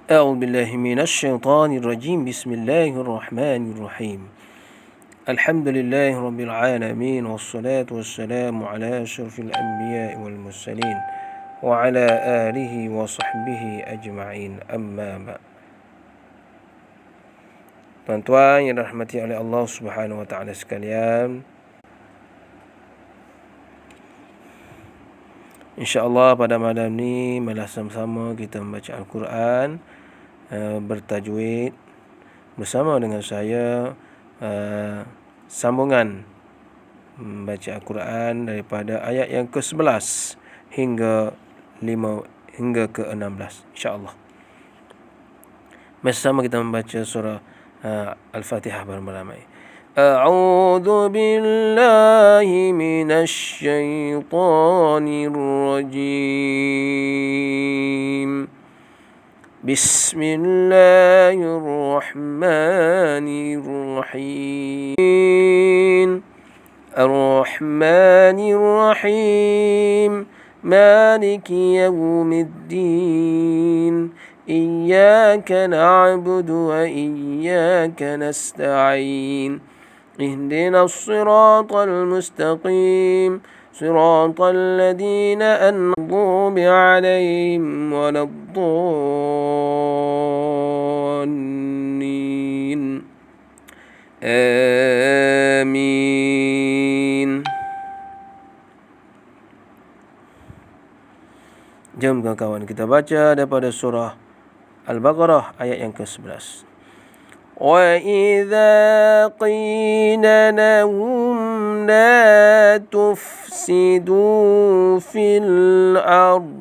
أعوذ بالله من الشيطان الرجيم بسم الله الرحمن الرحيم الحمد لله رب العالمين والصلاة والسلام على أشرف الأنبياء والمرسلين وعلى آله وصحبه أجمعين أما بعد. Tuan-tuan yang dirahmati oleh Allah Subhanahu wa taala sekalian, InsyaAllah pada malam ni malah sama-sama kita membaca Al-Quran bertajwid bersama dengan saya, sambungan membaca Al-Quran daripada ayat yang ke-11 hingga ke-16 insya-Allah. Bersama kita membaca surah Al-Fatihah beramai-ramai. A'udzu billahi minasy syaithanir rajim. Bismillahirrahmanirrahim. Ar-Rahmanir Rahim. Maliki yaumiddin. Iyyaka na'budu wa iyyaka nasta'in. Ihdinas siratal mustaqim. Siratal ladzina an'amta 'alaihim waladdallin. Amin. Jom kawan-kawan kita baca daripada surah Al-Baqarah ayat yang ke-11. وَإِذَا قِيلَ لَهُمْ لَا تُفْسِدُوا فِي الْأَرْضِ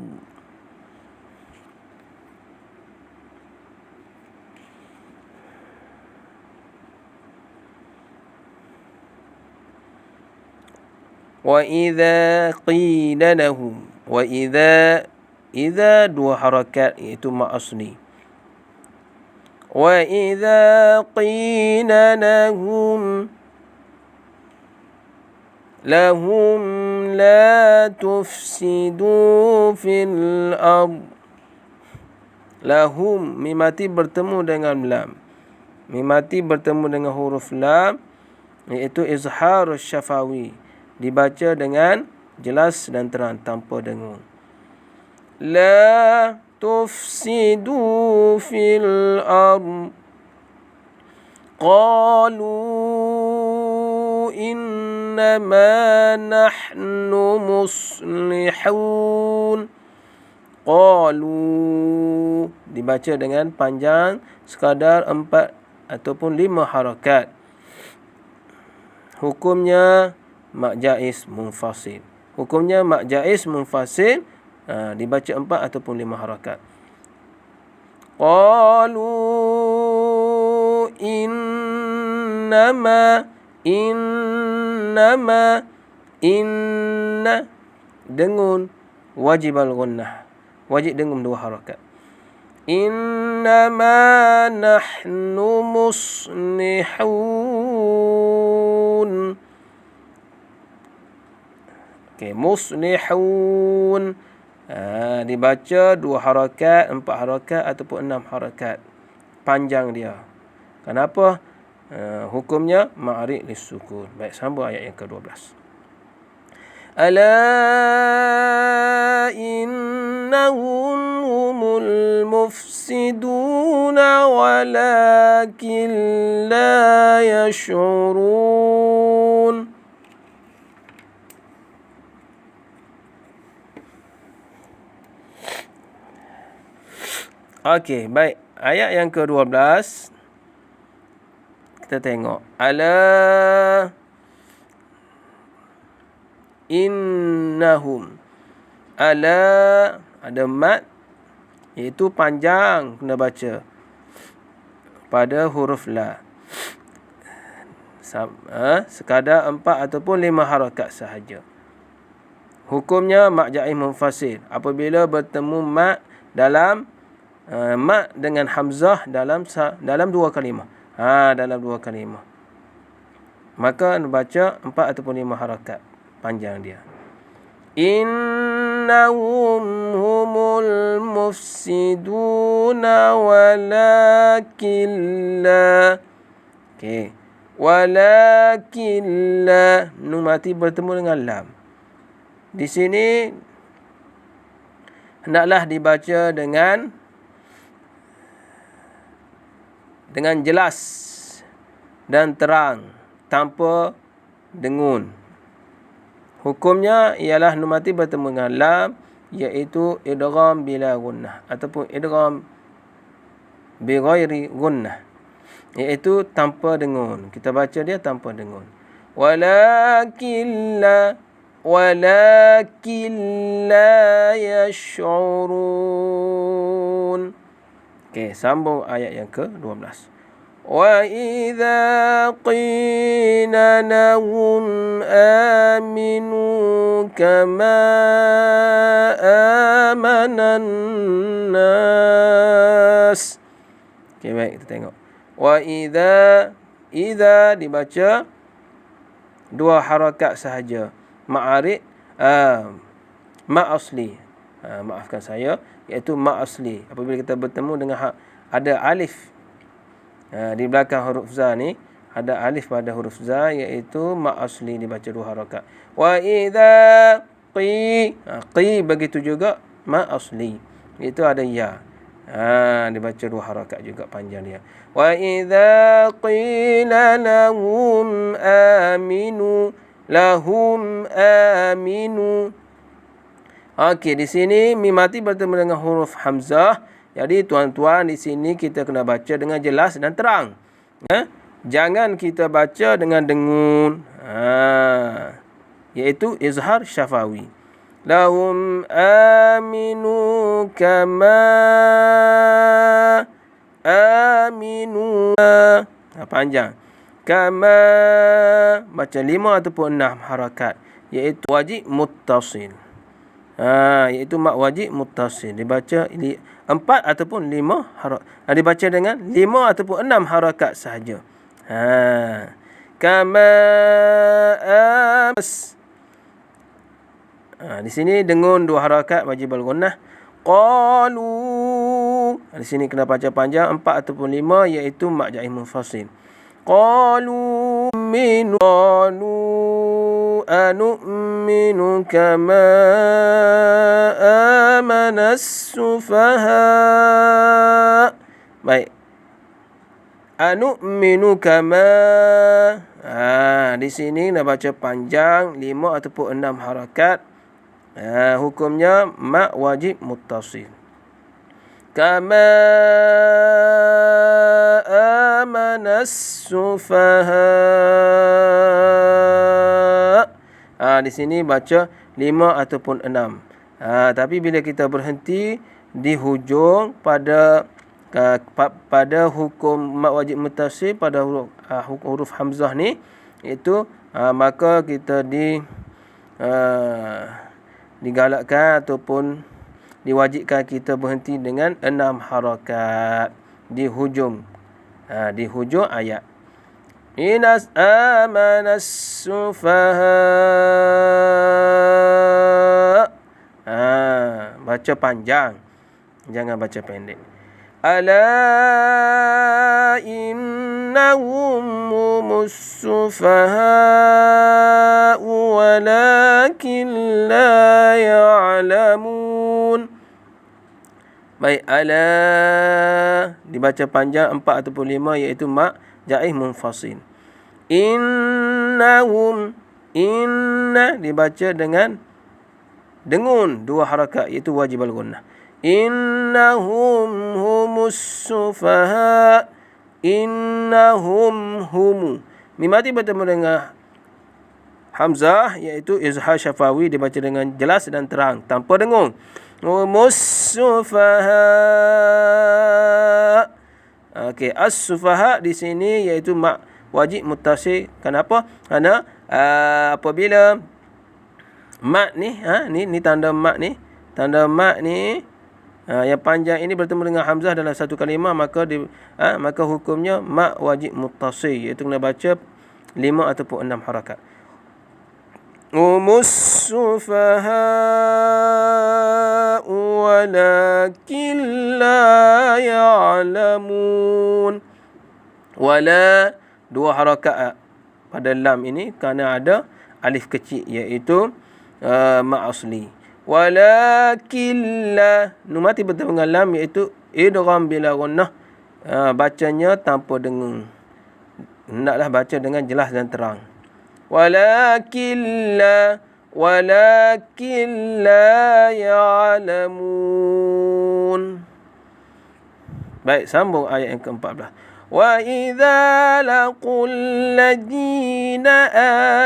وَإِذَا قِيلَ لَهُمْ إِذَا dua harakat iaitu ma asli. وَإِذَا قِيلَ لَهُمْ لَا تُفْسِدُوا فِي الْأَرْضِ. Lahum mimati bertemu dengan lam. Mimati bertemu dengan huruf lam iaitu izhar syafawi, dibaca dengan jelas dan terang tanpa dengung. La tufsidu fil ard. Qalu innama nahnu muslihun. Qalu dibaca dengan panjang sekadar 4 ataupun 5 harakat. Hukumnya mak jaiz munfasil. Hukumnya mak jaiz munfasil, dibaca 4 ataupun 5 harakat. Qalu innama dengun wajib al-gunnah. Wajib dengun 2 harakat. Innama nahnu muslihun. Okey, muslihun. Dibaca 2 harakat, 4 harakat ataupun 6 harakat. Panjang dia. Kenapa? Hukumnya ma'ri' lis-sukun. Baik, sambung ayat yang ke-12. Ala innahum humul mufsiduna walakin la yash'urun. Okey, baik. Ayat yang ke-12 kita tengok. Ala innahum. Ala ada mat iaitu panjang kena baca pada huruf la. Sekadar 4 ataupun 5 harakat sahaja. Hukumnya mak jaiz munfasil apabila bertemu mat dalam mat dengan hamzah dalam 2 kalimah. Dalam 2 kalimah. Maka baca 4 ataupun 5 harakat panjang dia. innahum humul mufsiduna walakin la. Okey. Walakin la, nun mati bertemu dengan lam. Di sini hendaklah dibaca dengan jelas dan terang tanpa dengun. Hukumnya ialah nun mati bertemu dengan lam, iaitu idgham bila gunnah ataupun idgham bi ghairi gunnah, iaitu tanpa dengun. Kita baca dia tanpa dengun. Walakin la yash'urun. Okey, sambung ayat yang ke-12. وَإِذَا قِيلَ لَهُمْ آمِنُوا كَمَا آمَنَ النَّاسِ. Okey, baik, kita tengok. وَإِذَا dibaca dua harakat sahaja. Ma'arid, ma' asli. Maafkan saya, iaitu ma' asli. Apabila kita bertemu dengan ada alif di belakang huruf za ni, ada alif pada huruf za, iaitu ma' asli, dibaca dua harakat. Wa idza qi begitu juga ma' asli, itu ada ya, dibaca dua harakat juga panjang dia. Wa idza qila lahum aminu. Okey, di sini mim mati bertemu dengan huruf hamzah. Jadi tuan-tuan, di sini kita kena baca dengan jelas dan terang. Jangan kita baca dengan dengun. Iaitu izhar syafawi. Lahum aminu kama aminu. Panjang. Kama, baca 5 ataupun 6 harakat. Iaitu wajib muttasil. Iaitu mak wajib muttasil. Dibaca 4 ataupun 5 harakat. Dibaca dengan 5 ataupun 6 harakat sahaja. Kama amas. Di sini dengun 2 harakat wajib al-gunnah. Qalu. Di sini kena baca panjang 4 ataupun 5, iaitu mak jaih munfasil. Qalu anu'minu kama amanas sufaha. Baik. Anu'minu kama. Di sini nak baca panjang 5 ataupun 6 harakat. Hukumnya ma' wajib muttasil. Kama amanas sufaha. Di sini baca 5 ataupun 6. Tapi bila kita berhenti di hujung pada hukum mak wajib muttasil pada huruf hamzah ni, itu maka kita digalakkan ataupun diwajibkan kita berhenti dengan 6 harakat di hujung ayat. Inas amanas sufaha. Baca panjang, jangan baca pendek. Ala innahum humus sufaha walakin la ya'lamun. Baik, ala dibaca panjang 4 ataupun 5, iaitu mak jaih munfasil. Innahum, inna dibaca dengan dengun 2 harakat, iaitu wajib al-gunnah. Innahum humus sufaha. Innahum humu. Mim mati bertemu dengan hamzah, iaitu izhar syafawi, dibaca dengan jelas dan terang tanpa dengung. Humus sufaha. Okey, as-sufaha di sini iaitu mak wajib muttasil. Kenapa? Kerana apabila mat ni, ni tanda mat ni, yang panjang ini bertemu dengan hamzah dalam satu kalimah, maka hukumnya mak wajib muttasil, iaitu kena baca 5 ataupun 6 harakat. Humus السفهاء ولكن لا يعلمون. Wala, dua harakat pada lam ini kerana ada alif kecil, iaitu mak asli. Walakin la, nun mati bertemu dengan lam, iaitu idgham bila gunnah. Bacanya tanpa dengung. Hendaklah baca dengan jelas dan terang. Walakin la ya'lamun. Baik, sambung ayat yang ke-14. Wa idza laqul ladina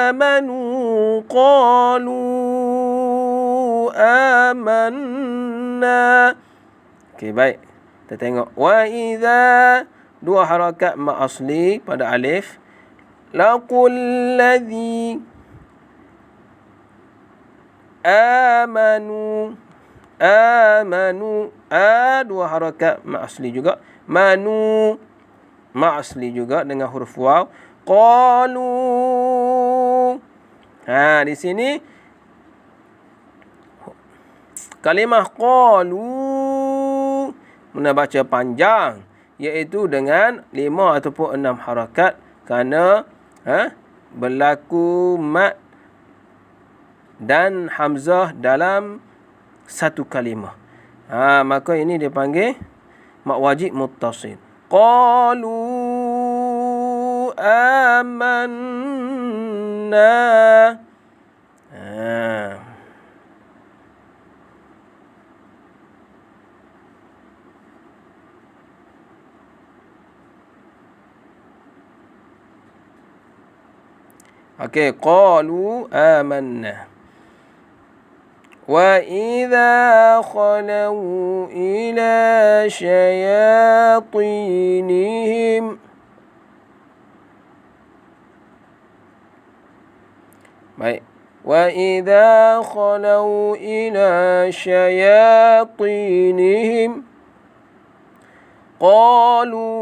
amanu qalu amanna. Okey, baik. Kita tengok. Wa idza, dua harakat mak asli pada alif. Laqul ladzi amanu. Dua harakat mak asli juga. Manu, mak asli juga dengan huruf waw. Qalu. Di sini kalimah qalu muna baca panjang, iaitu dengan 5 ataupun 6 harakat, kerana berlaku mat dan hamzah dalam satu kalimah. Maka ini dipanggil mak wajib muttasil. Qalu amanna. Okey, qalu amanna. Wa idza khalau ila syayatinihim. Baik. Wa idza khalau ila syayatinihim qalu.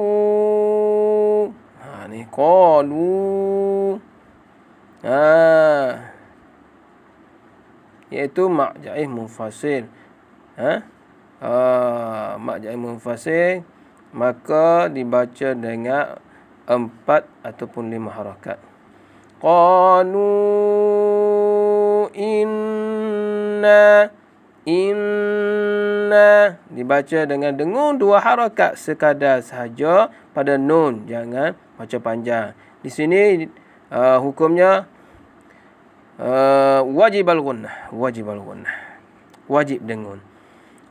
Ni qalu. Iaitu mak jaih munfasil. Mak jaih munfasil, maka dibaca dengan 4 ataupun 5 harakat. Qalu inna dibaca dengan dengung 2 harakat sekadar sahaja pada nun, jangan baca panjang. Di sini hukumnya wajib al-gunnah, wajib dengung.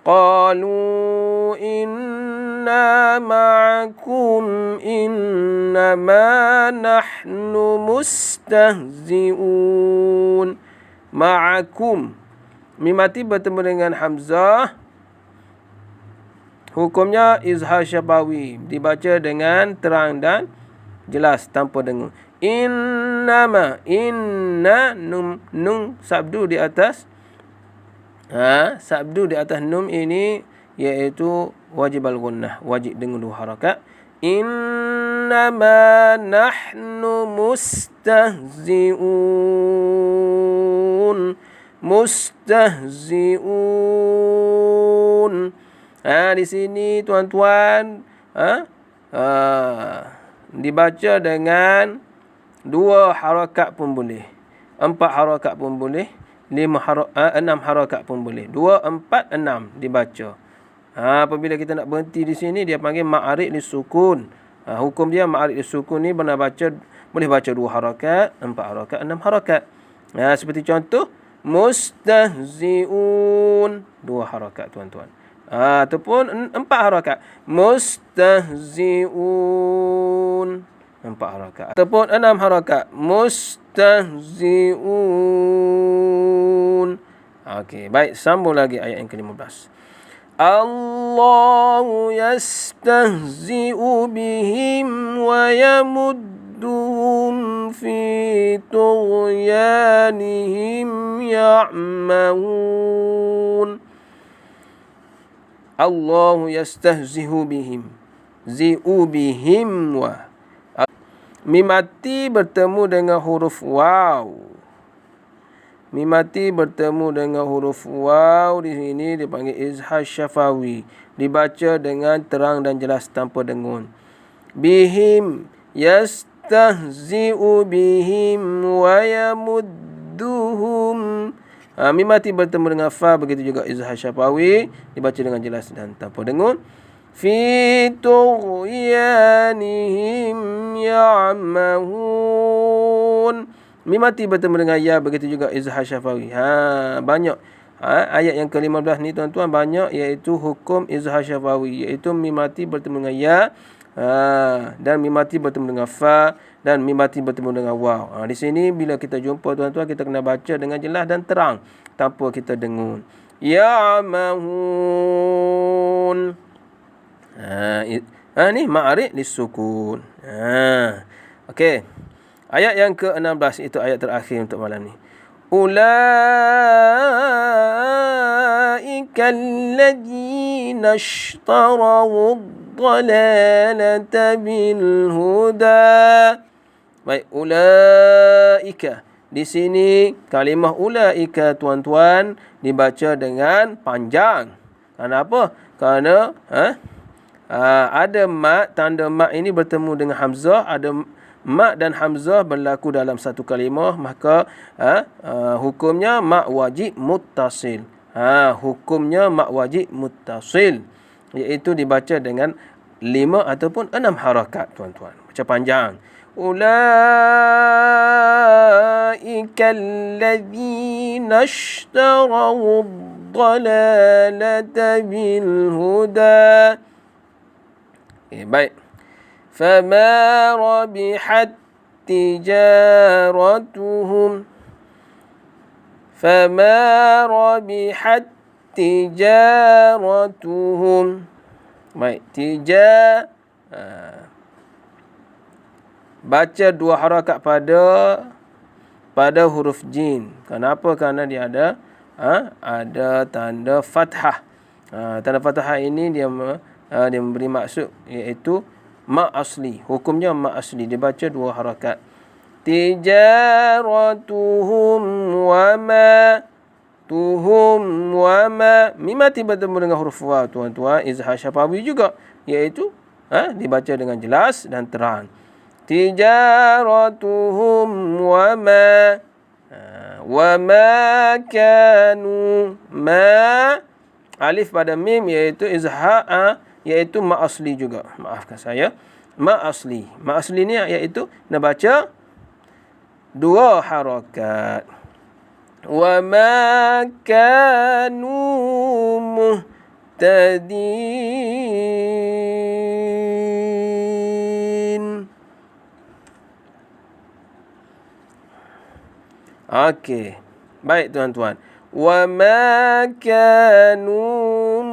Qalu inna ma'akum innama nahnu mustahzi'un. Ma'akum, mim mati bertemu dengan hamzah, hukumnya izhar syafawi, dibaca dengan terang dan jelas tanpa dengung. Innama, inna, nun sabdu di atas. Sabdu di atas nun ini iaitu wajib al-gunnah, wajib dengan 2 harakat. Innama nahnu mustahzi'un. Di sini tuan-tuan dibaca dengan 2 harakat pun boleh, 4 harakat pun boleh, 6 harakat pun boleh. 2, 4, 6 dibaca. Apabila kita nak berhenti di sini, dia panggil ma'arid lisukun. Hukum dia ma'arid lisukun ni boleh baca 2 harakat, 4 harakat, 6 harakat. Seperti contoh mustahzi'un, 2 harakat tuan-tuan. Ataupun 4 harakat. Mustahzi'un, 4 harakat. Ataupun 6 harakat. Mustahzi'un. Okey, baik, sambung lagi ayat yang ke-15. Allahu yastahzi'u bihim wa yamudduhum fi tughyanihim ya'mahun. Allahu yastahzi'u bihim. Zi'u bihim wa. Mim mati bertemu dengan huruf waw. Mim mati bertemu dengan huruf waw di sini dipanggil izhar syafawi. Dibaca dengan terang dan jelas tanpa dengun. Bihim yastahzi'u bihim wa yamudduhum. Mim mati bertemu dengan fa, begitu juga izhar syafawi dibaca dengan jelas dan tanpa dengun. Fi tughyanihim ya'mahun. Mim mati bertemu dengan ya, begitu juga izhar syafawi. Banyak ayat yang ke-15 ni tuan-tuan, banyak iaitu hukum izhar syafawi, iaitu mim mati bertemu dengan ya, dan mim mati bertemu dengan fa, dan mim mati bertemu dengan waw. Di sini bila kita jumpa tuan-tuan, kita kena baca dengan jelas dan terang tanpa kita dengung. Ya'mahun. Ni ma'arid lisukun. Okey. Ayat yang ke-16 itu ayat terakhir untuk malam ni. Ulaika alladhina ishtaraw ad-dalalata bil huda. Baik, ulaika. Di sini kalimah ulaika tuan-tuan dibaca dengan panjang. Kenapa? Kerana ada mat, tanda mat ini bertemu dengan hamzah, ada mat dan hamzah berlaku dalam satu kalimah, maka hukumnya mat wajib muttasil. Hukumnya mat wajib muttasil, iaitu dibaca dengan 5 ataupun 6 harakat tuan-tuan. Baca panjang. Ulaika alladhina ishtaraw ad-dalalata bil huda. Baik. Fama rabihat tijaratuhum. Fama rabihat tijaratuhum. Baik, baca 2 harakat pada huruf jim. Kenapa? Kerana dia ada tanda fathah. Tanda fathah ini dia memberi maksud, iaitu ma asli. Hukumnya ma asli, dibaca 2 harakat. Tijaratuhum wa ma. Tuhum wa ma. Mim mati bertemu dengan huruf waw tuan-tuan, izhar syafawi juga, iaitu dibaca dengan jelas dan terang. Tijaratuhum wa ma. Wa ma kanu. Ma alif pada mim, iaitu izhar, iaitu ma asli juga. Maafkan saya, ma asli. Ma asli ni iaitu nak baca 2 harakat. Wa ma kanu muhtadin. Okey. Baik tuan-tuan. Wa ma kanu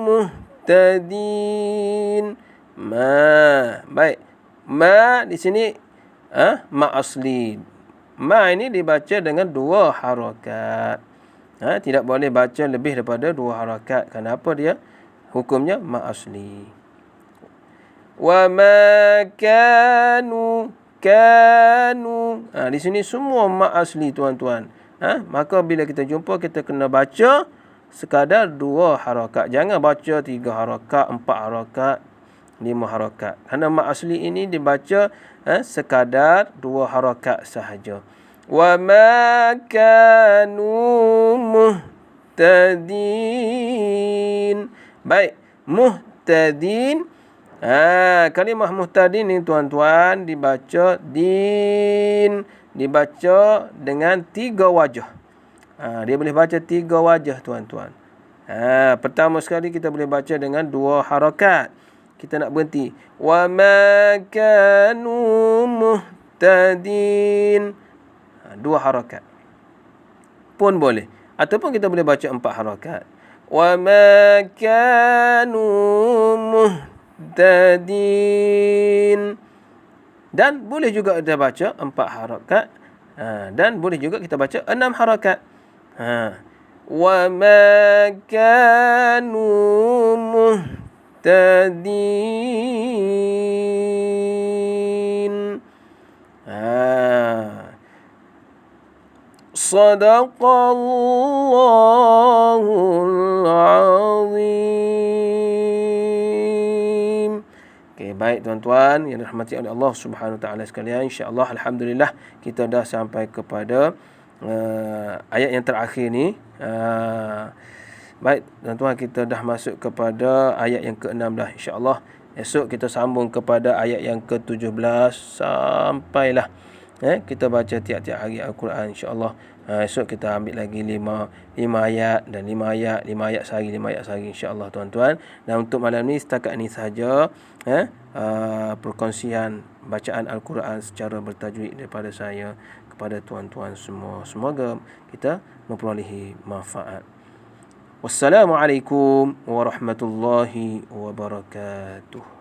muhtadin. Ma. Baik. Ma di sini ma asli. Ma ini dibaca dengan 2 harakat. Tidak boleh baca lebih daripada 2 harakat. Kenapa dia? Hukumnya ma asli. Wa ma kanu. Di sini semua ma asli tuan-tuan. Maka bila kita jumpa, kita kena baca sekadar 2 harakat. Jangan baca 3 harakat, 4 harakat, 5 harakat. Kerana ma asli ini dibaca sekadar 2 harakat sahaja. Wa ma kanu muhtadin. Baik, muhtadin. Kalimah muhtadin ni tuan-tuan dibaca din, dibaca dengan 3 wajah. Dia boleh baca 3 wajah tuan-tuan. Pertama sekali kita boleh baca dengan 2 harakat. Kita nak berhenti. Wa ma kanu muhtadin. 2 harakat pun boleh. Ataupun kita boleh baca 4 harakat. Wa ma kanu muhtadin. Dan boleh juga kita baca 4 harakat. Dan boleh juga kita baca 6 harakat. Wa ma kanu muhtadin. Sadaqallahul azim. Okey, baik tuan-tuan yang dirahmati oleh Allah Subhanahu Wa Taala sekalian, insya-Allah alhamdulillah kita dah sampai kepada ayat yang terakhir ni. Baik tuan-tuan, kita dah masuk kepada ayat yang ke-6 dah, insya-Allah. Esok kita sambung kepada ayat yang ke-17 sampailah kita baca tiap-tiap hari Al-Quran, insya-Allah. Esok kita ambil lagi 5 ayat dan 5 ayat sehari, 5 ayat sehari, insya-Allah tuan-tuan. Dan untuk malam ni setakat ni sahaja perkongsian bacaan Al-Quran secara bertajwid daripada saya kepada tuan-tuan semua. Semoga kita memperolehi manfaat. Wassalamualaikum warahmatullahi wabarakatuh.